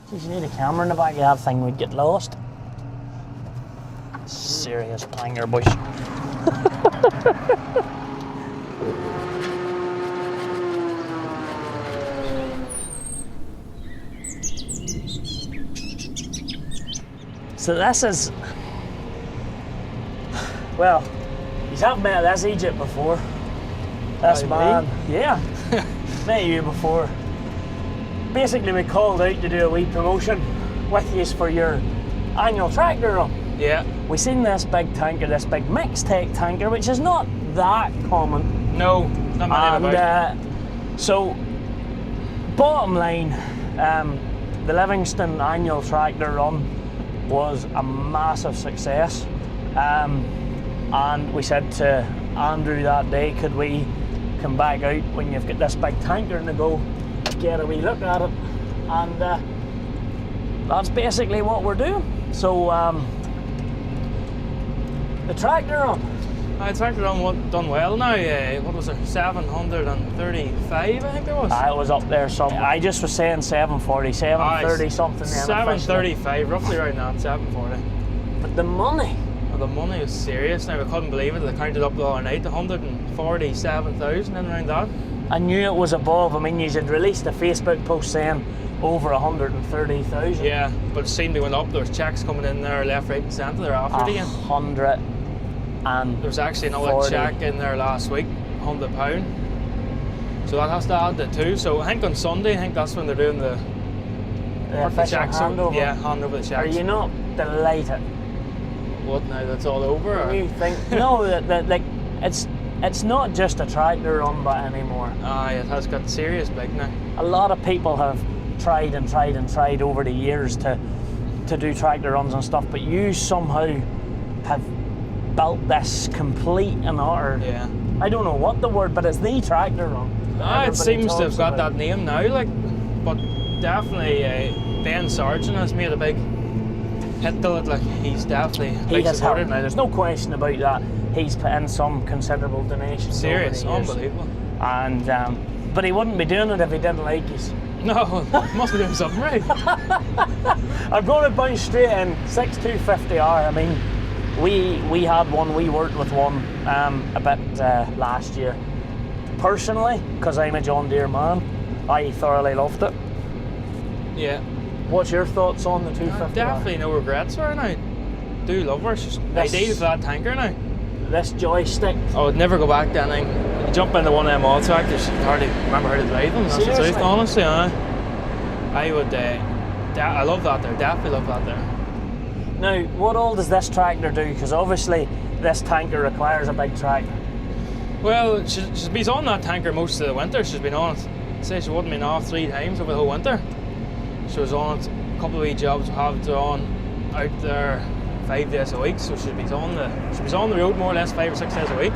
Geez, you need a camera in the back of that thing, we'd get lost. Serious clanger, boys. So this is, well, you haven't met this Egypt before. This man, yeah, met you before. Basically, we called out to do a wee promotion with you for your annual tractor run. Yeah. We seen this big tanker, this big Mixtec tanker, which is not that common. No, not many about. So, bottom line, the Livingstone annual tractor run was a massive success, and we said to Andrew that day, could we come back out when you've got this big tanker in the go, get a wee look at it, and that's basically what we're doing. So the tractor run. The tractor run done well now. What was it, 735 I think there was? It was up there somewhere. I just was saying 740, 730 something. 735, roughly around that, 740. But the money. Well, the money is serious now. We couldn't believe it. They counted up the other night, 147,000 in around that. I knew it was above. I mean, you had released a Facebook post saying over 130,000. Yeah, but it seemed to went up. There was checks coming in there, left, right, and centre. They're after it again. 100. And there was actually another check in there last week, £100. So that has to add the two. So I think on Sunday, I think that's when they're doing the official handover. Yeah, hand over the checks. Are you not delighted? What now? That's all over? Or? You think no? that like it's not just a tractor run but anymore. Aye, it has got serious big now. A lot of people have tried and tried and tried over the years to do tractor runs and stuff, but you somehow have built this complete and utter. Yeah. I don't know what the word, but it's the tractor run. It seems to have got that name now, like, but definitely Ben Sargent has made a big hit to it. Like, he's definitely a big supporter now. There's no question about that. He's put in some considerable donations. Serious, unbelievable. And but he wouldn't be doing it if he didn't like us. No, must be doing something right. I'm going to bounce straight in 6250R. I mean, we had one. We worked with one a bit last year. Personally, because I'm a John Deere man, I thoroughly loved it. Yeah. What's your thoughts on the 250R? Definitely no regrets for her now. Do love her. She's ideal for that tanker now. This joystick. I would never go back to anything. You jump into one of them all tractors, you hardly remember how to drive them. That's the truth, honestly. I would. I love that there. Definitely love that there. Now, what all does this tractor do? Because obviously this tanker requires a big tractor. Well, she's been on that tanker most of the winter. She's been on it. I'd say she wouldn't been off 3 times over the whole winter. She was on it. A couple of wee jobs we have her on out there 5 days a week. So she's been on the road more or less 5 or 6 days a week.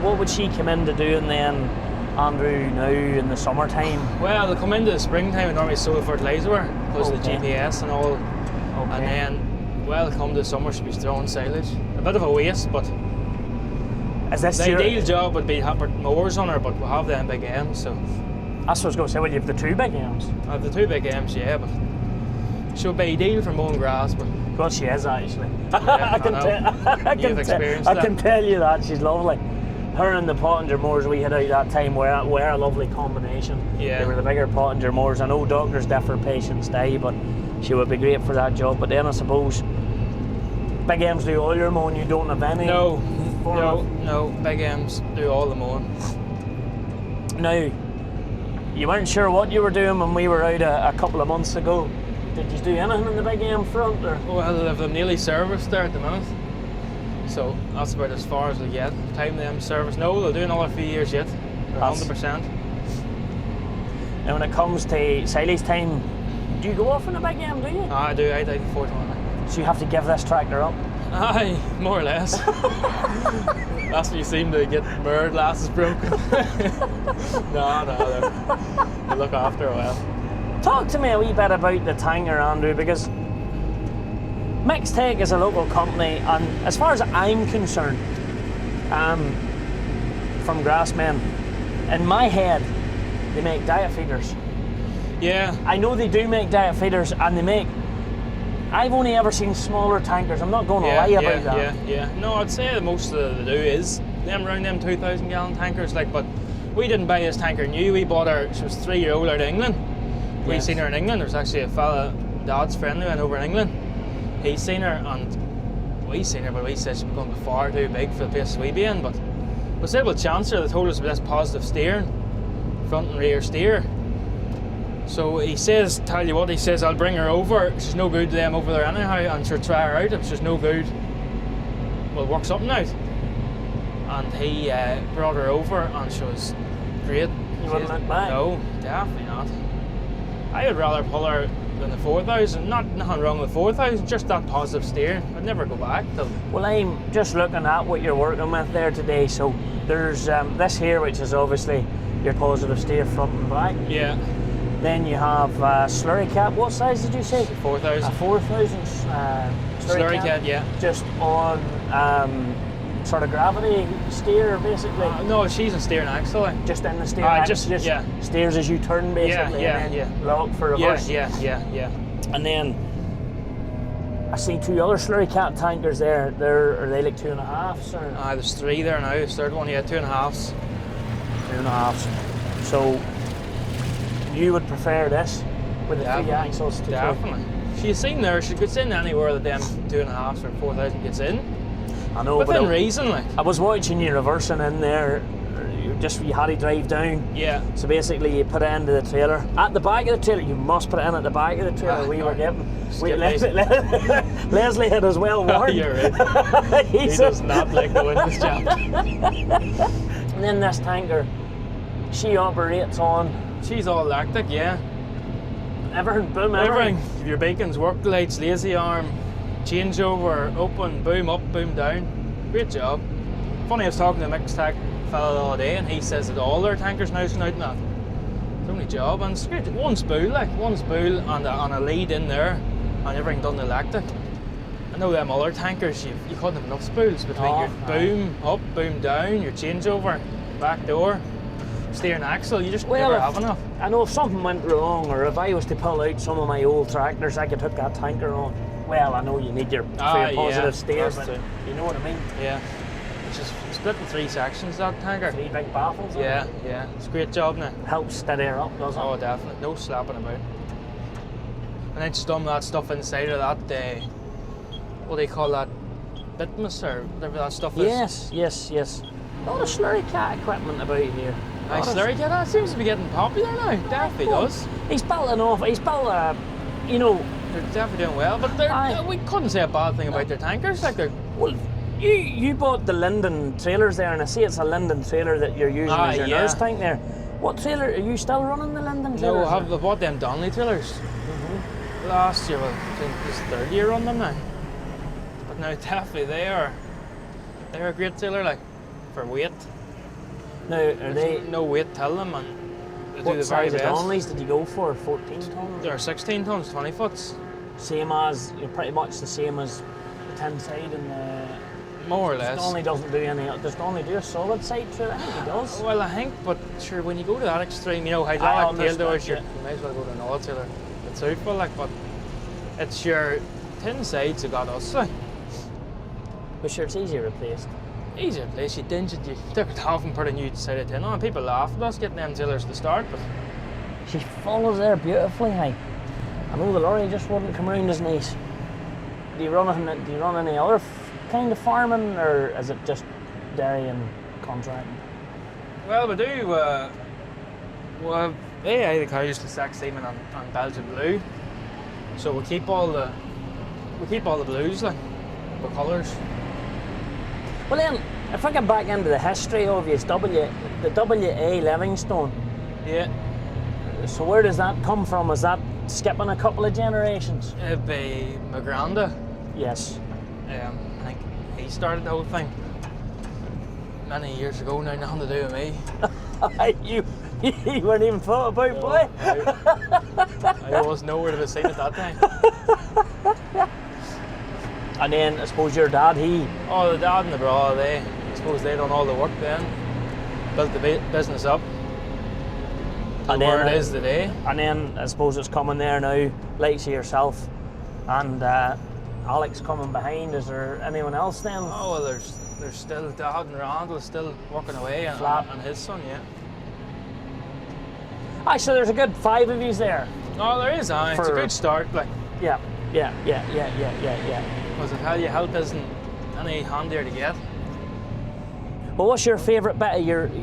What would she come into doing then, Andrew, now in the summertime? Well, they'll come into the springtime and normally sow the fertiliser because of the GPS and all. Okay. And then, well, come the summer she'll be throwing silage. A bit of a waste, but is this the ideal job would be having mowers on her, but we'll have them big M's. So that's what I was going to say. Well, you have the 2 big M's. I have the 2 big M's, yeah, but she'll be ideal for mowing grass. But well, she is actually. Yeah, I can tell you that she's lovely. Her and the Pottinger mowers we had out that time were a lovely combination. Yeah. They were the bigger Pottinger mowers. I know doctors differ, patients die, but she would be great for that job. But then I suppose big M's do all your mowing, you don't have any. No, big M's do all the mowing. Now, you weren't sure what you were doing when we were out a couple of months ago. Did you do anything in the big M front? Or? Well, they've nearly serviced there at the minute. So that's about as far as we get. Time them service. No, they'll do another few years yet. 100%. And when it comes to silage time, do you go off in a big M, do you? I do. I do 420. So you have to give this tractor up? Aye, more or less. That's when you seem to get mirror glasses broken. No, they look after a while. Talk to me a wee bit about the tanker, Andrew, because Mixtec is a local company, and as far as I'm concerned, from GRASSMEN, in my head, they make diet feeders. Yeah. I know they do make diet feeders, and they make. I've only ever seen smaller tankers. I'm not going to lie about that. Yeah. No, I'd say that most of the do is them around them 2,000 gallon tankers. Like, but we didn't buy this tanker new. We bought her. She was 3-year-old out of England. We seen her in England. There was actually a fella, Dad's friend, who went over in England. He seen her, and we seen her, but we said she was going to be far too big for the place we be in. But we said we'll chance her. They told us about this positive steering, front and rear steer. So he says, tell you what, he says, I'll bring her over. She's no good to them over there anyhow, and she'll try her out. If she's no good, we'll work something out. And he brought her over, and she was great. You wouldn't look back? No, definitely not. I would rather pull her than the 4,000. Nothing wrong with 4,000, just that positive steering. I'd never go back to. Well, I'm just looking at what you're working with there today. So there's this here, which is obviously your positive steer front and back. Yeah. Then you have slurry cap. What size did you say? 4,000. A 4,000 slurry cap, yeah. Just on sort of gravity steer, basically. No, she's a steering axle. Just in the steering axle. Just yeah. Steers as you turn, basically. Yeah. Lock for reverse. Yeah. And then I see 2 other slurry cap tankers there. Are they like 2.5s? Or? There's 3 there now. There's third one, 2.5s. 2.5s. So you would prefer this with the 3 axles to definitely. She's seen there, she could sit in anywhere that them 2.5s or 4,000 gets in. I know, within reason, like. I was watching you reversing in there, you had to drive down. Yeah. So basically you put it into the trailer. At the back of the trailer, you must put it in at the back of the trailer. Were getting. Leslie had as well warned. You're right. he does not like the windows job. And then this tanker, she operates on. She's all electric, yeah. Everything, boom, everything. Your beacons, work lights, lazy arm, changeover, open, boom up, boom down. Great job. Funny, I was talking to a mixed tech fella the other day, and he says that all their tankers now is out in that. It's only job, and it's great. One spool and a lead in there, and everything done electric. I know them other tankers, you couldn't have enough spools between your boom up, boom down, your changeover, back door, steering axle. You just never have enough. I know if something went wrong, or if I was to pull out some of my old tractors, I could hook that tanker on. Well, I know you need your positive steer, but you know what I mean? Yeah. It's just split in 3 sections, that tanker. 3 big baffles. Yeah. It's a great job now. Helps steady her up, doesn't it? Oh, definitely. No slapping about. And then she's done that stuff inside of that, what do you call that? Bitmus or whatever that stuff is? Yes. A lot of slurry cat equipment about here. Nice slurry cat, that seems to be getting popular now. Definitely does. He's built you know. They're definitely doing well, but we couldn't say a bad thing about their tankers. Like they're. Well, you bought the Linden trailers there, and I see it's a Linden trailer that you're using as your nurse tank there. What trailer, are you still running the Linden trailers? No, I bought them Donnelly trailers. Last year, well, I think this is the 3rd year on them now. But now definitely they're a great trailer, like, for weight. Now, are they... No weight, tell them, and they what do the size very of best. Donnellys did you go for? 14 tons? They're 16 tons, 20 foots. Same as, pretty much the same as the tin side and the... More or less. Donnelly doesn't do any, does Donnelly do a solid side to it? I think he does. Well, I think, but sure, when you go to that extreme, you know, hydraulic tail doors, you might as well go to an oil trailer. It's outful, like, but it's your tin sides that got us, like. But sure, it's easier replaced. Easier replaced, you dinge it, you took it off and put a new side of tin on. People laugh at us getting them trailers to start, but... She follows there beautifully, hey. I know the lorry just wouldn't come around as nice. Do you run any other kind of farming, or is it just dairy and contracting? Well, we do. Well, the cows to sack semen on Belgian blue, so we keep all the blues, like the colours. Well then, if I get back into the history of you, it's the W.A Livingstone. Yeah. So where does that come from? Is that skipping a couple of generations? It'd be my granda. Yes. I think he started the whole thing many years ago now, nothing to do with me. you weren't even thought about, no, boy? I was nowhere to be seen at that time. And then I suppose your dad, Oh, the dad and the brother, I suppose they done all the work then, built the business up. to where it is today. And then I suppose it's coming there now, likes of yourself and Alex coming behind. Is there anyone else then? Oh well, there's still Dad and Randall still working away, and his son, yeah. Actually, there's a good 5 of yous there. Oh, there is, it's a good start, like. Yeah. Because I tell you, help isn't any handier to get. Well, what's your favourite bit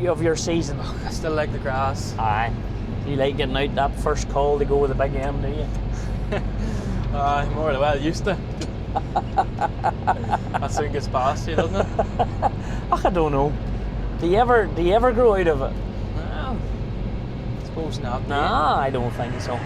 of your season? Oh, I still like the grass. Aye. You like getting out that first call to go with the big M, do you? More well used to. That soon gets past you, doesn't it? I don't know. Do you ever grow out of it? Well, I suppose not. Nah, I don't think so.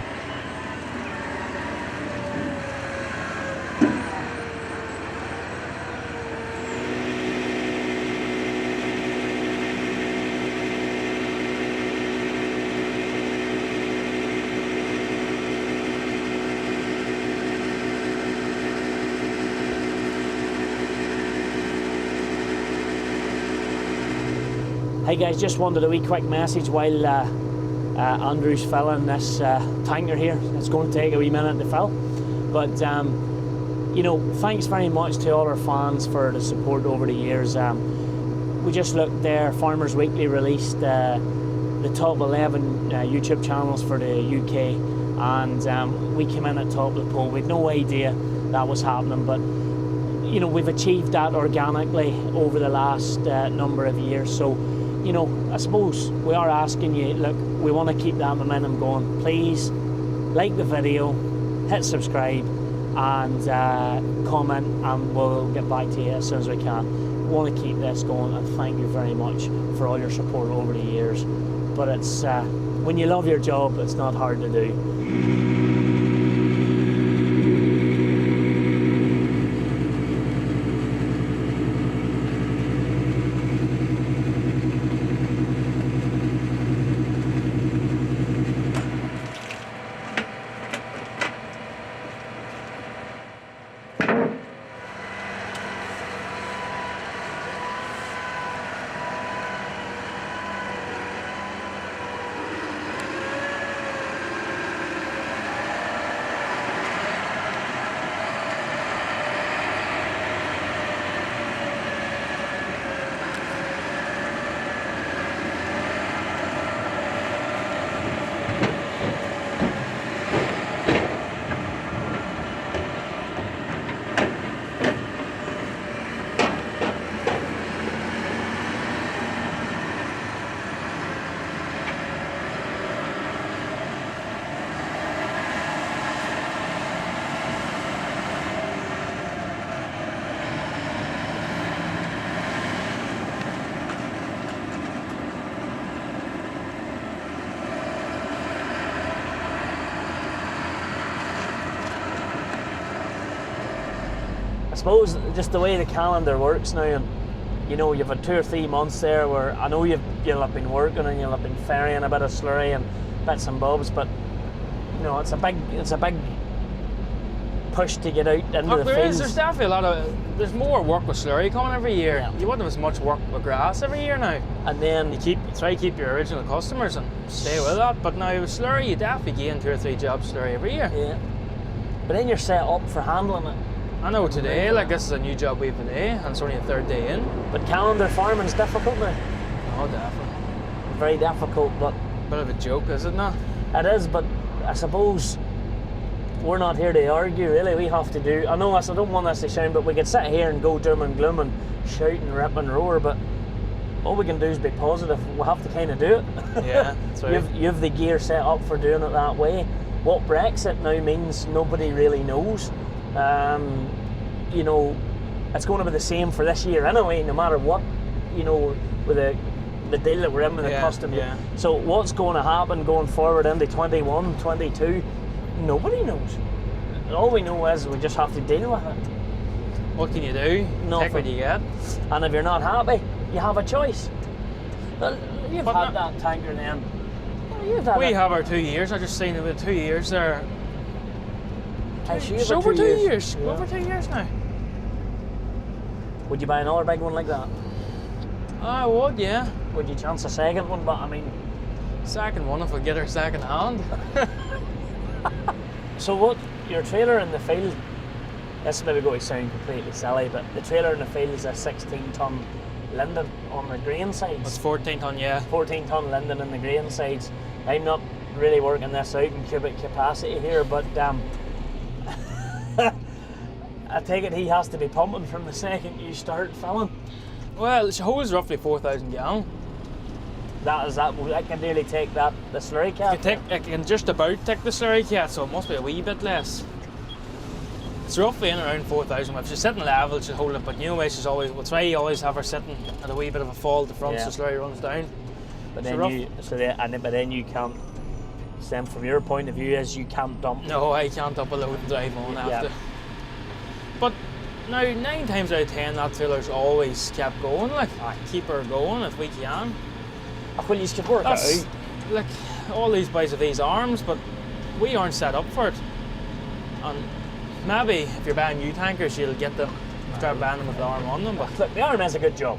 Hey guys, just wanted a wee quick message while Andrew's filling this tanker here. It's going to take a wee minute to fill, but you know, thanks very much to all our fans for the support over the years. We just looked there, Farmers Weekly released the top 11 YouTube channels for the UK, and we came in at top of the poll. We had no idea that was happening, but you know, we've achieved that organically over the last number of years. So, you know, I suppose we are asking you, look, we want to keep that momentum going. Please like the video, hit subscribe, and comment, and we'll get back to you as soon as we can. We want to keep this going, and thank you very much for all your support over the years. But it's when you love your job, it's not hard to do. I suppose just the way the calendar works now, and you know, you've had 2 or 3 months there where I know you'll have been working and you'll have been ferrying a bit of slurry and bits and bobs, but you know, it's a big push to get out into the fields. There's definitely there's more work with slurry coming every year. Yeah. You wouldn't have as much work with grass every year now. And then you try to keep your original customers and stay with that. But now with slurry, you definitely gain 2 or 3 jobs slurry every year. Yeah. But then you're set up for handling it. I know today, like this is a new job we have today, and it's only a 3rd day in. But calendar farming's difficult now. Oh, definitely. Very difficult, but bit of a joke, is it not? It is, but I suppose we're not here to argue, really. We have to do. I know I don't want this to sound, but we could sit here and go doom and gloom and shout and rip and roar, but all we can do is be positive. We have to kind of do it. Yeah, that's right. You have the gear set up for doing it that way. What Brexit now means, nobody really knows. You know, it's going to be the same for this year anyway, no matter what, you know, with the deal that we're in with the customs. Yeah. So what's going to happen going forward into 21, 22, nobody knows. All we know is we just have to deal with it. What can you do? Nothing. Take what you get. And if you're not happy, you have a choice. Well, you've had that tanker then. We have our 2 years. I just seen it with 2 years there. It's over 2 years. Yeah. Over 2 years now. Would you buy another big one like that? I would, yeah. Would you chance a second one? But I mean, Second one if I get her second hand. So what, your trailer in the field, this is maybe going to sound completely silly, but the trailer in the field is a 16-ton linden on the grain sides. It's 14 ton, yeah. 14-ton linden in the grain sides. I'm not really working this out in cubic capacity here, but I take it he has to be pumping from the second you start filling. Well, the hose roughly 4,000 gallon. I can nearly take that, the slurry cap. I can just about take the slurry cat, so it must be a wee bit less. It's roughly in around 4,000. If she's sitting level, she'll hold it, but you know, we'll try always have her sitting at a wee bit of a fall at the front, so the slurry runs down. But then you can't. Then from your point of view, is you can't dump. No, I can't dump a load and drive on after. But now 9 times out of 10, that trailer's always kept going. Like, keep her going if we can. Well, you could work it out. Like, all these boys have these arms, but we aren't set up for it. And maybe if you're buying new tankers, you'll get them, start buying them with the arm on them. But look, the arm has a good job.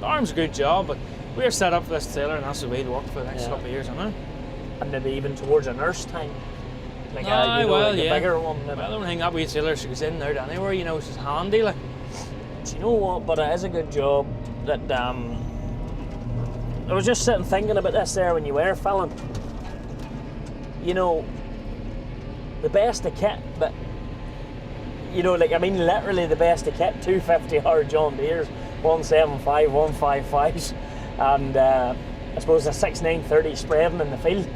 The arm's a good job, but we're set up for this trailer, and that's the way to work for the next couple of years, isn't it? And maybe even towards a nurse tank. Like a bigger one. Maybe. Well, I don't think that wee trailer she goes in and out anywhere, you know, it's just handy. Like. Do you know what? But it is a good job that I was just sitting thinking about this there when you were filling. You know, the best of kit, but you know, like I mean, literally the best of kit. 250R John Deere's, 175, 155s, and I suppose a 6930 spreading in the field.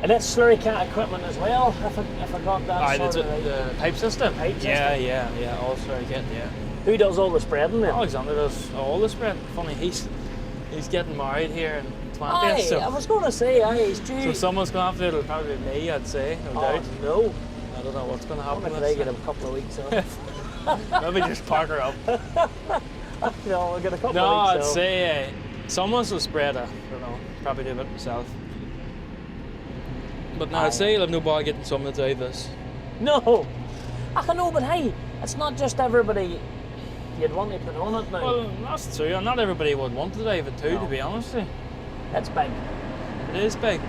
And it's slurry cat equipment as well. If I got that the pipe system. Yeah. All slurry kit. Yeah. Who does all the spreading then? Alexander does all the spreading. Funny, he's getting married here in 20th. So I was going to say, he's due. So someo's going to have to. It'll probably be me, I'd say. No doubt. No. I don't know what's going to happen. If I get him a couple of weeks off. Maybe just park her up. No, we'll get a couple of weeks I'd say someone's will spread her. I don't know. Probably do a bit myself. But no, I'd say you'll have no bother getting someone to drive this. No. I know, but hey, it's not just everybody you'd want to put on it now. Well, that's true. And not everybody would want to drive it too, to be honest with you. It's big. It is big.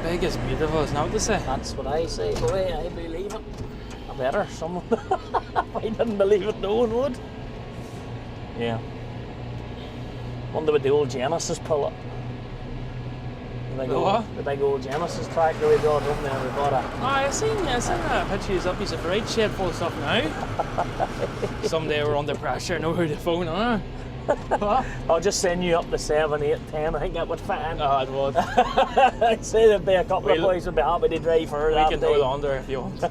Big is beautiful, isn't that what they say? That's what I say. Boy, I believe it. I better. Someone. If I didn't believe it, no one would. Yeah. Wonder what the old Genesis pull up. The big old Genesis tractor we got home there. We bought a. I seen that picture. He's up. He's a great shed full of stuff now. Someday we're under pressure. Know who to phone on. I'll just send you up to 7, 8, 10. I think that would fit in. Oh, it would. I'd say there'd be a couple of boys would be happy to drive for her that day. We can hold on to her if you want.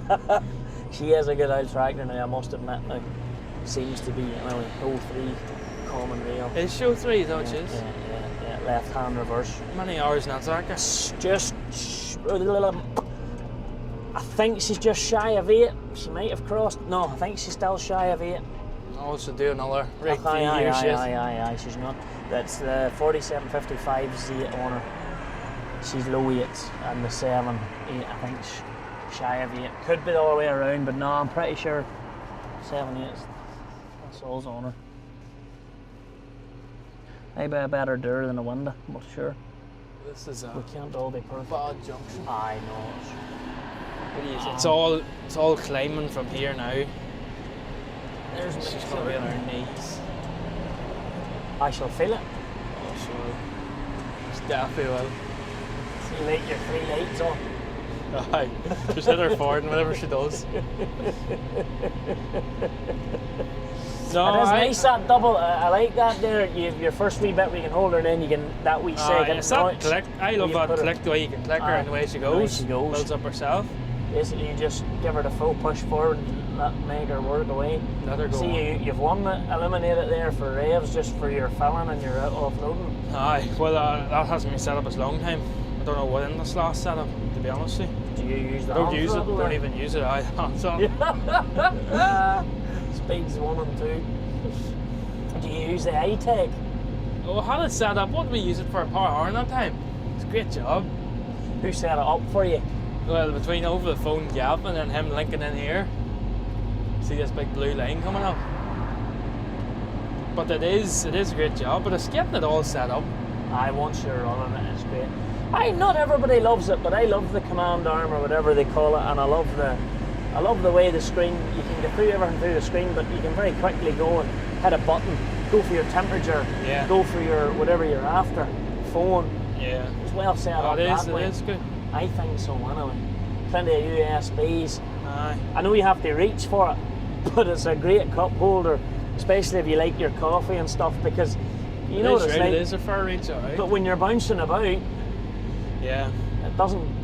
She is a good old tractor now, I must admit. Now, seems to be all 3 common rail. Is show 3, is that what it is? Yeah, left hand reverse. How many hours in that tractor? Just, I think she's just shy of 8. She might have crossed. No, I think she's still shy of 8. Oh, she'll do another right 3 years. Aye, she's not. That's the 4755 Z8 on her. She's low 8s, and the 7, 8, I think shy of 8. Could be the other way around, but no, I'm pretty sure 7, 8s. That's all's on her. Maybe a better door than a window, but sure. This is we can't all be perfect. Bad junction. I know. What do you say? It's all climbing from here now. She's going to be on her knees. I shall feel it. Oh, sure. It's definitely will. See, like your 3 lights on. Aye. Just hit her forward and whatever she does. No, it is nice that double. I like that there. You have your first wee bit where you can hold her, and then you can that wee second. It's that click. I love that click, the way you can click her and the way she goes. Builds up herself. Basically, you just give her the full push forward and make her work away. Let her go. See, you've won the eliminated there for revs just for your filling and your offloading. Aye, well that hasn't been set up as a long time. I don't know what in this last setup, to be honest with you. Do you use the Don't use it, don't even use it. Aye, hands on. Speeds 1 and 2. Do you use the iTech? Oh, how it's set up? What did we use it for? A power hour in that time? It's a great job. Who set it up for you? Well, between over the phone gap and then him linking in here. See this big blue line coming up? But it is a great job. But it's getting it all set up. Once you're running it, it's great. Not everybody loves it, but I love the command arm or whatever they call it, and I love the way the screen, you can get through everything through the screen, but you can very quickly go and hit a button, go for your temperature, go for your whatever you're after, phone. Yeah. It's well set up that way. It is good. I think so anyway. Plenty of USBs. Aye. I know you have to reach for it, but it's a great cup holder, especially if you like your coffee and stuff, because you know what it's like. It is a fair reach, alright. But when you're bouncing about, yeah,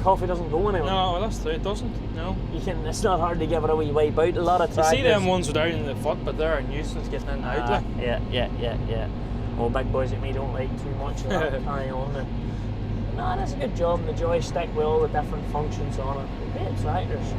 coffee doesn't go anywhere. No, well, that's true. It doesn't. No. It's not hard to give it a wee wipe out. A lot of times. You see them ones without in the foot, but they're a nuisance getting in and out. Like. Yeah. Well, big boys like me don't like too much of that. Carry on then. No, that's a good job. And the joystick with all the different functions on it. Great tractors.